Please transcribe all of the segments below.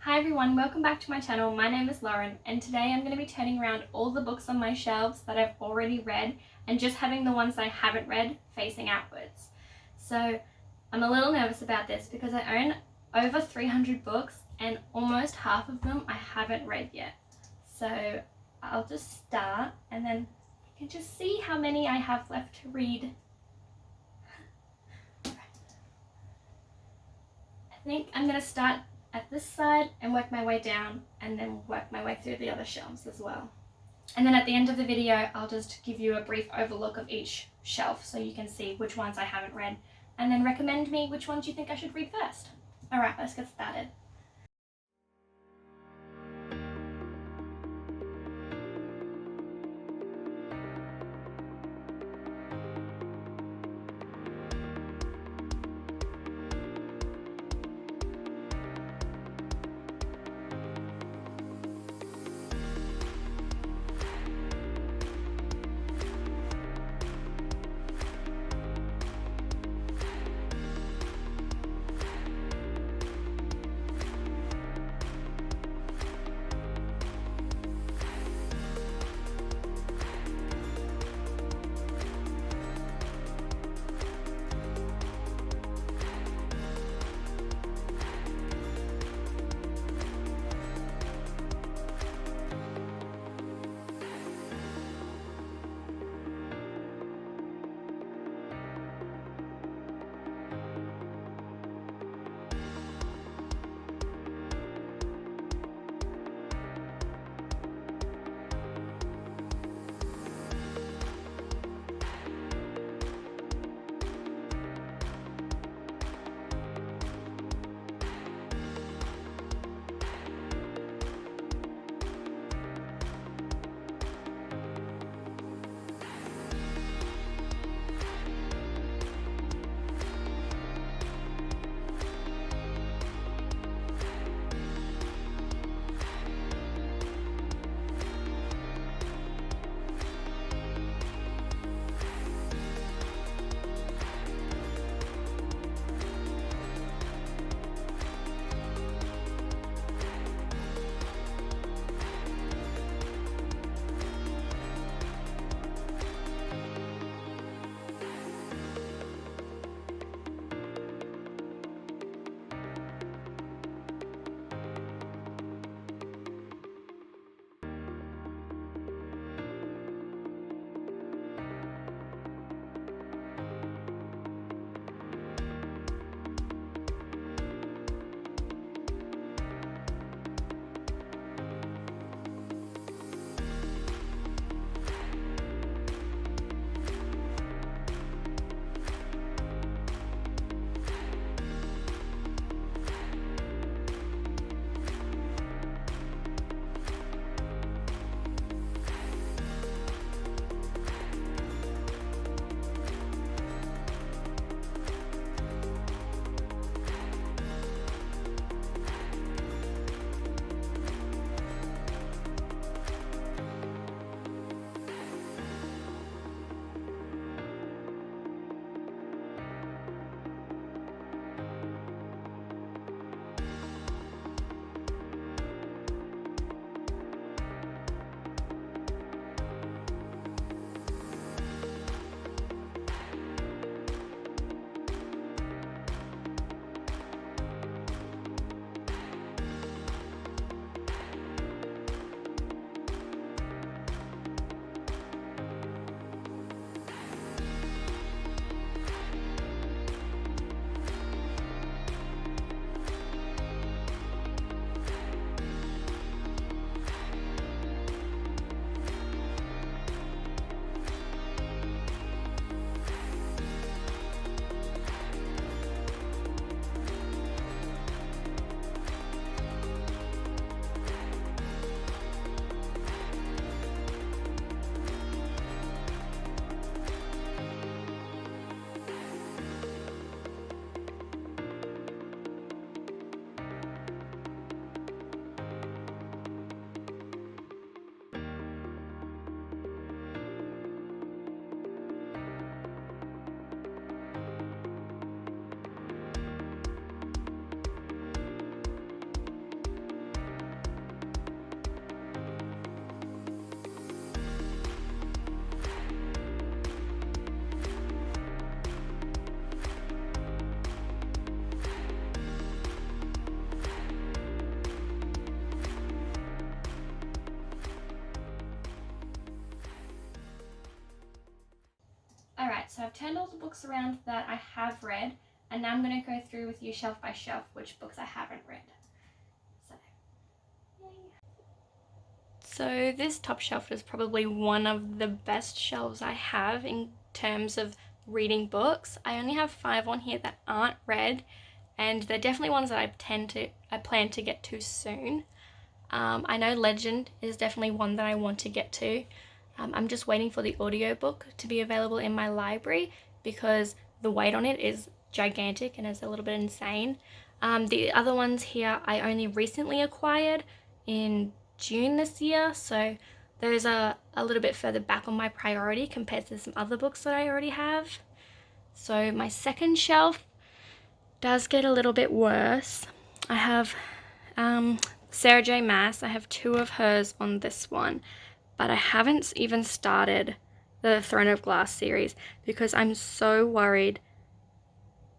Hi everyone, welcome back to my channel. My name is Lauren and today I'm going to be turning around all the books on my shelves that I've already read and just having the ones I haven't read facing outwards. So I'm a little nervous about this because I own over 300 books and almost half of them I haven't read yet. So I'll just start and then you can just see how many I have left to read. I think I'm going to start at this side and work my way down and then work my way through the other shelves as well. And then at the end of the video, I'll just give you a brief overlook of each shelf so you can see which ones I haven't read and then recommend me which ones you think I should read first. Alright, let's get started. I've turned all the books around that I have read, and now I'm going to go through with you shelf by shelf which books I haven't read. So this top shelf is probably one of the best shelves I have in terms of reading books. I only have 5 on here that aren't read, and they're definitely ones that I plan to get to soon. I know Legend is definitely one that I want to get to. I'm just waiting for the audiobook to be available in my library because the weight on it is gigantic and is a little bit insane. The other ones here I only recently acquired in June this year, so those are a little bit further back on my priority compared to some other books that I already have. So my second shelf does get a little bit worse. I have Sarah J. Maas. I have 2 of hers on this one, but I haven't even started the Throne of Glass series because I'm so worried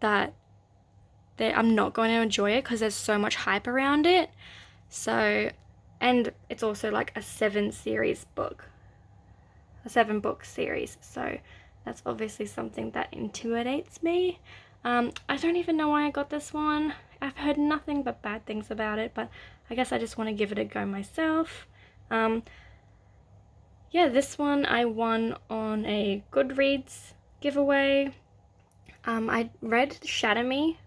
that I'm not going to enjoy it because there's so much hype around it. So, and it's also like a 7-book series, so that's obviously something that intimidates me. I don't even know why I got this one. I've heard nothing but bad things about it, but I guess I just want to give it a go myself. Yeah, this one I won on a Goodreads giveaway. I read Shatter Me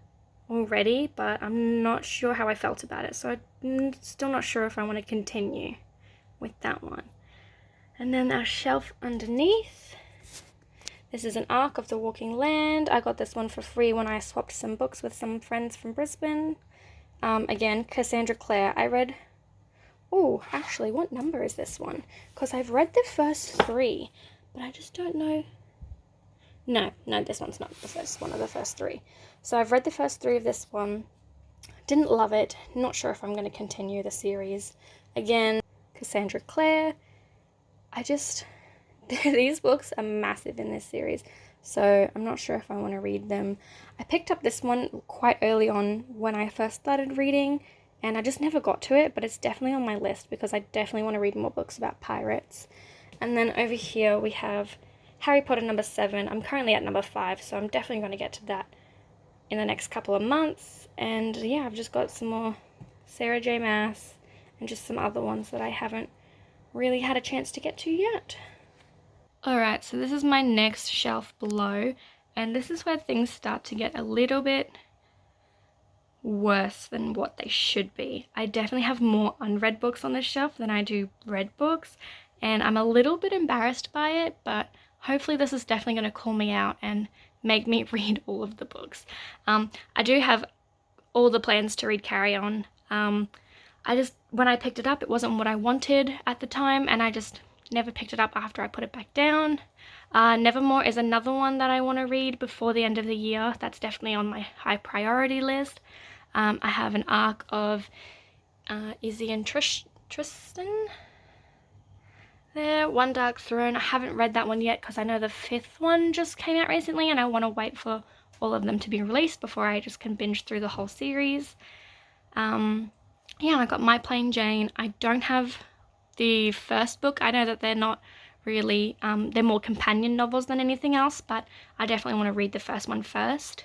already, but I'm not sure how I felt about it, so I'm still not sure if I want to continue with that one. And then our shelf underneath, this is an Arc of the Walking Land. I got this one for free when I swapped some books with some friends from Brisbane. Again, Cassandra Clare. I read, oh, actually, what number is this one? Because I've read the first 3, but I just don't know. No, this one's not the first one of the first 3. So I've read the first 3 of this one. Didn't love it. Not sure if I'm going to continue the series. Again, Cassandra Clare. These books are massive in this series, so I'm not sure if I want to read them. I picked up this one quite early on when I first started reading, and I just never got to it, but it's definitely on my list because I definitely want to read more books about pirates. And then over here we have Harry Potter number 7. I'm currently at number 5, so I'm definitely going to get to that in the next couple of months. And yeah, I've just got some more Sarah J. Maas and just some other ones that I haven't really had a chance to get to yet. Alright, so this is my next shelf below, and this is where things start to get a little bit worse than what they should be. I definitely have more unread books on this shelf than I do read books, and I'm a little bit embarrassed by it, but hopefully this is definitely going to call me out and make me read all of the books. I do have all the plans to read Carry On. When I picked it up, it wasn't what I wanted at the time, and I just never picked it up after I put it back down. Nevermore is another one that I want to read before the end of the year. That's definitely on my high priority list. I have an arc of Izzy and Tristan there. One Dark Throne. I haven't read that one yet because I know the 5th one just came out recently and I want to wait for all of them to be released before I just can binge through the whole series. Yeah, I got My Plain Jane. I don't have the first book. I know that they're not really, they're more companion novels than anything else, but I definitely want to read the first one first.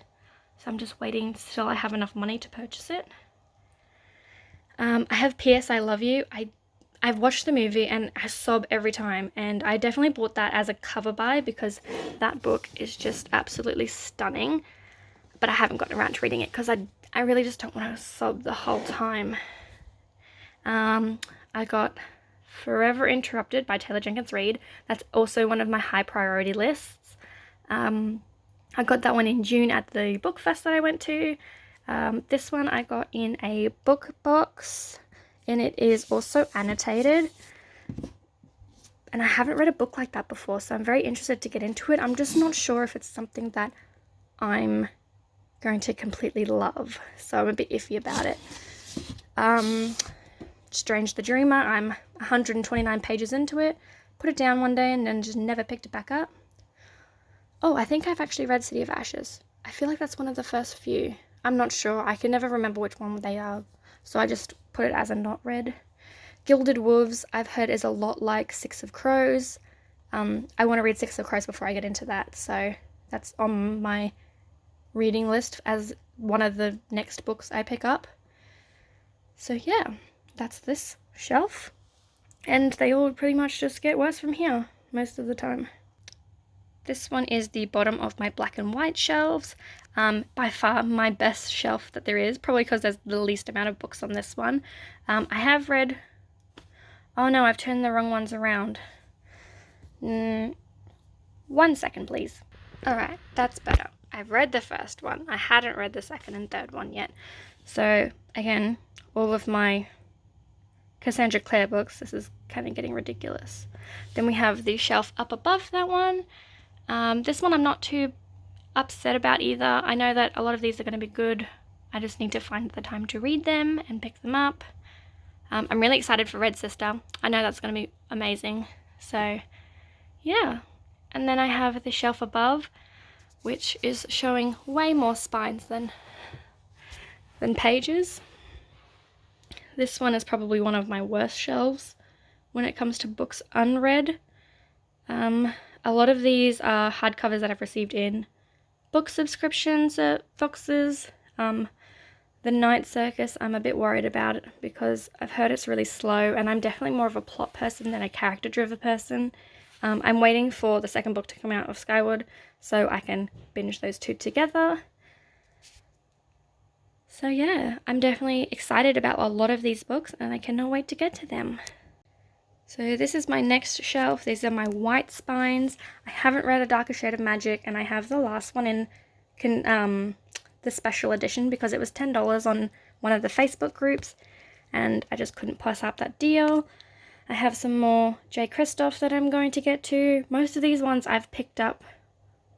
So I'm just waiting till I have enough money to purchase it. I have P.S. I Love You. I've watched the movie and I sob every time, and I definitely bought that as a cover buy because that book is just absolutely stunning, but I haven't gotten around to reading it because I really just don't want to sob the whole time. I got Forever Interrupted by Taylor Jenkins Reid. That's also one of my high priority lists. I got that one in June at the book fest that I went to. This one I got in a book box, and it is also annotated. And I haven't read a book like that before, so I'm very interested to get into it. I'm just not sure if it's something that I'm going to completely love, so I'm a bit iffy about it. Strange the Dreamer. I'm 129 pages into it. Put it down one day and then just never picked it back up. Oh, I think I've actually read City of Ashes. I feel like that's one of the first few. I'm not sure. I can never remember which one they are, so I just put it as a not read. Gilded Wolves, I've heard, is a lot like Six of Crows. I want to read Six of Crows before I get into that, so that's on my reading list as one of the next books I pick up. So yeah, that's this shelf. And they all pretty much just get worse from here most of the time. This one is the bottom of my black and white shelves. By far my best shelf that there is, probably because there's the least amount of books on this one. I have read... Oh no, I've turned the wrong ones around. 1 second, please. Alright, that's better. I've read the first one. I hadn't read the second and third one yet. So, again, all of my Cassandra Clare books. This is kind of getting ridiculous. Then we have the shelf up above that one. This one I'm not too upset about either. I know that a lot of these are going to be good. I just need to find the time to read them and pick them up. I'm really excited for Red Sister. I know that's going to be amazing. So, yeah. And then I have the shelf above, which is showing way more spines than pages. This one is probably one of my worst shelves when it comes to books unread. A lot of these are hardcovers that I've received in book subscriptions at Fox's. The Night Circus, I'm a bit worried about it because I've heard it's really slow, and I'm definitely more of a plot person than a character-driven person. I'm waiting for the second book to come out of Skyward so I can binge those two together. So yeah, I'm definitely excited about a lot of these books and I cannot wait to get to them. So this is my next shelf. These are my white spines. I haven't read A Darker Shade of Magic, and I have the last one in the special edition because it was $10 on one of the Facebook groups and I just couldn't pass up that deal. I have some more J. Kristoff that I'm going to get to. Most of these ones I've picked up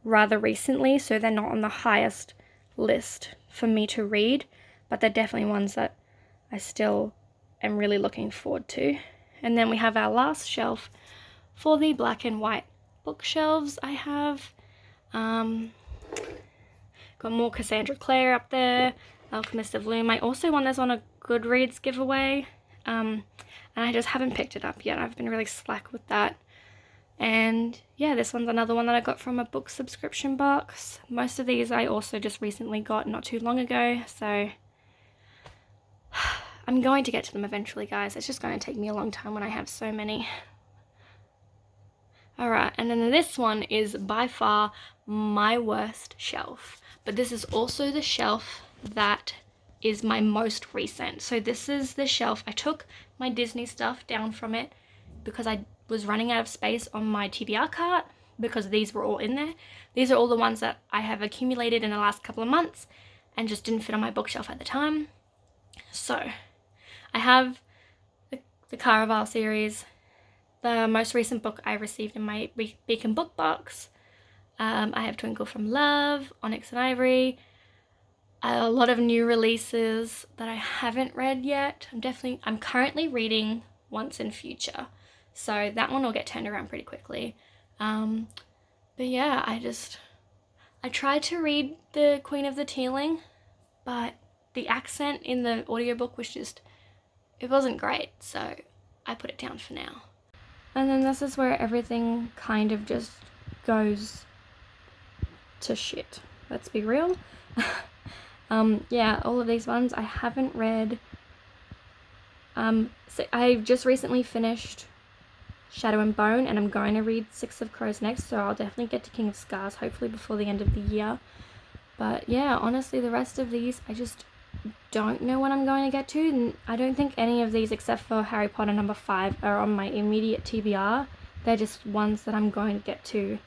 rather recently, so they're not on the highest list for me to read, but they're definitely ones that I still am really looking forward to. And then we have our last shelf for the black and white bookshelves. I have got more Cassandra Clare up there, Alchemist of Loom. I also won this on a Goodreads giveaway, and I just haven't picked it up yet. I've been really slack with that. And yeah, this one's another one that I got from a book subscription box. Most of these I also just recently got not too long ago, so I'm going to get to them eventually, guys. It's just going to take me a long time when I have so many. Alright, and then this one is by far my worst shelf. But this is also the shelf that is my most recent. So this is the shelf. I took my Disney stuff down from it because I was running out of space on my TBR cart because these were all in there. These are all the ones that I have accumulated in the last couple of months and just didn't fit on my bookshelf at the time. So I have the Caraval series, the most recent book I received in my Beacon book box. I have Twinkle from Love, Onyx and Ivory, a lot of new releases that I haven't read yet. I'm currently reading Once and Future, so that one will get turned around pretty quickly. But yeah, I tried to read The Queen of the Tealing, but the accent in the audiobook was it wasn't great, so I put it down for now. And then this is where everything kind of just goes to shit. Let's be real. Yeah, all of these ones I haven't read. So I've just recently finished Shadow and Bone, and I'm going to read Six of Crows next, so I'll definitely get to King of Scars hopefully before the end of the year. But yeah, honestly, the rest of these I just don't know when I'm going to get to, and I don't think any of these except for Harry Potter number 5 are on my immediate TBR. They're just ones that I'm going to get to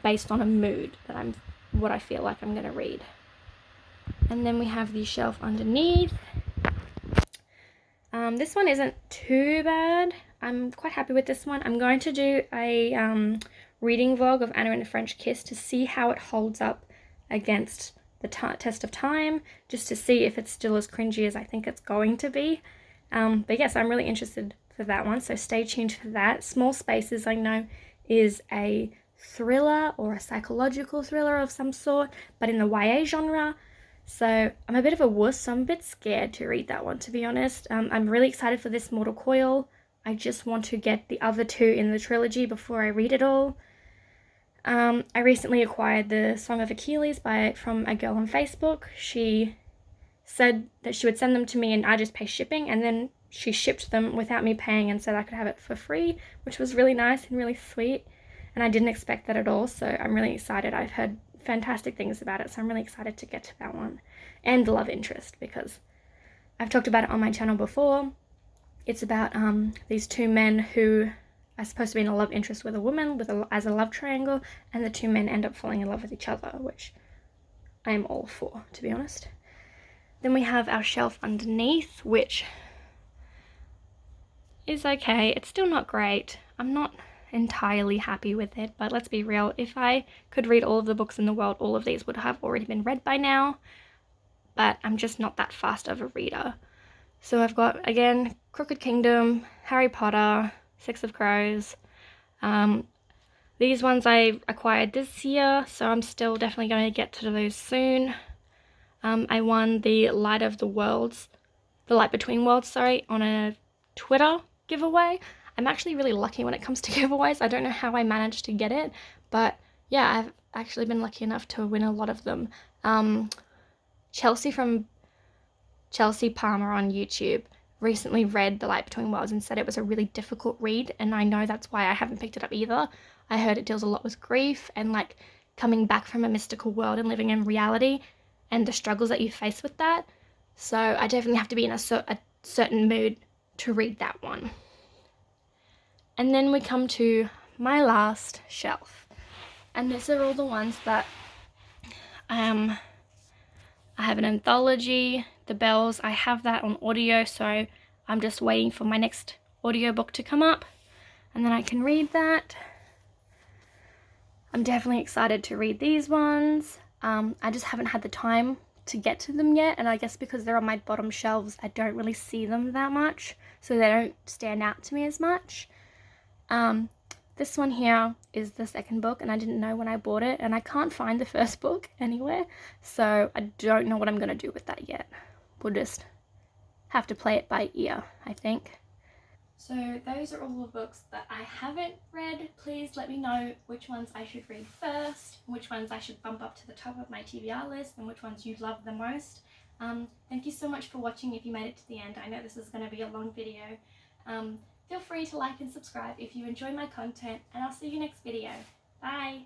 based on a mood that what I feel like I'm going to read. And then we have the shelf underneath. This one isn't too bad. I'm quite happy with this one. I'm going to do a reading vlog of Anna and the French Kiss to see how it holds up against the test of time, just to see if it's still as cringy as I think it's going to be. But yes, I'm really interested for that one, so stay tuned for that. Small Spaces, I know, is a thriller or a psychological thriller of some sort, but in the YA genre. So I'm a bit of a wuss, so I'm a bit scared to read that one, to be honest. I'm really excited for this Mortal Coil. I just want to get the other two in the trilogy before I read it all. I recently acquired the Song of Achilles from a girl on Facebook. She said that she would send them to me and I just pay shipping, and then she shipped them without me paying and said I could have it for free, which was really nice and really sweet, and I didn't expect that at all, so I'm really excited. I've heard fantastic things about it, so I'm really excited to get to that one. And The Love Interest, because I've talked about it on my channel before. It's about these two men who are supposed to be in a love interest with a woman as a love triangle, and the two men end up falling in love with each other, which I am all for, to be honest. Then we have our shelf underneath, which is okay. It's still not great. I'm not entirely happy with it, but let's be real. If I could read all of the books in the world, all of these would have already been read by now, but I'm just not that fast of a reader. So I've got, again, Crooked Kingdom, Harry Potter, Six of Crows. These ones I acquired this year, so I'm still definitely going to get to those soon. I won the Light Between Worlds, on a Twitter giveaway. I'm actually really lucky when it comes to giveaways. I don't know how I managed to get it, but yeah, I've actually been lucky enough to win a lot of them. Chelsea from Chelsea Palmer on YouTube recently read The Light Between Worlds and said it was a really difficult read, and I know that's why I haven't picked it up either. I heard it deals a lot with grief and like coming back from a mystical world and living in reality and the struggles that you face with that. So I definitely have to be in a certain mood to read that one. And then we come to my last shelf, and these are all the ones that I have an anthology, The Bells. I have that on audio, so I'm just waiting for my next audiobook to come up, and then I can read that. I'm definitely excited to read these ones. I just haven't had the time to get to them yet, and I guess because they're on my bottom shelves, I don't really see them that much, so they don't stand out to me as much. This one here is the second book, and I didn't know when I bought it, and I can't find the first book anywhere, so I don't know what I'm going to do with that yet. We'll just have to play it by ear, I think. So those are all the books that I haven't read. Please let me know which ones I should read first, which ones I should bump up to the top of my TBR list, and which ones you love the most. Thank you so much for watching if you made it to the end. I know this is going to be a long video. Feel free to like and subscribe if you enjoy my content, and I'll see you next video. Bye!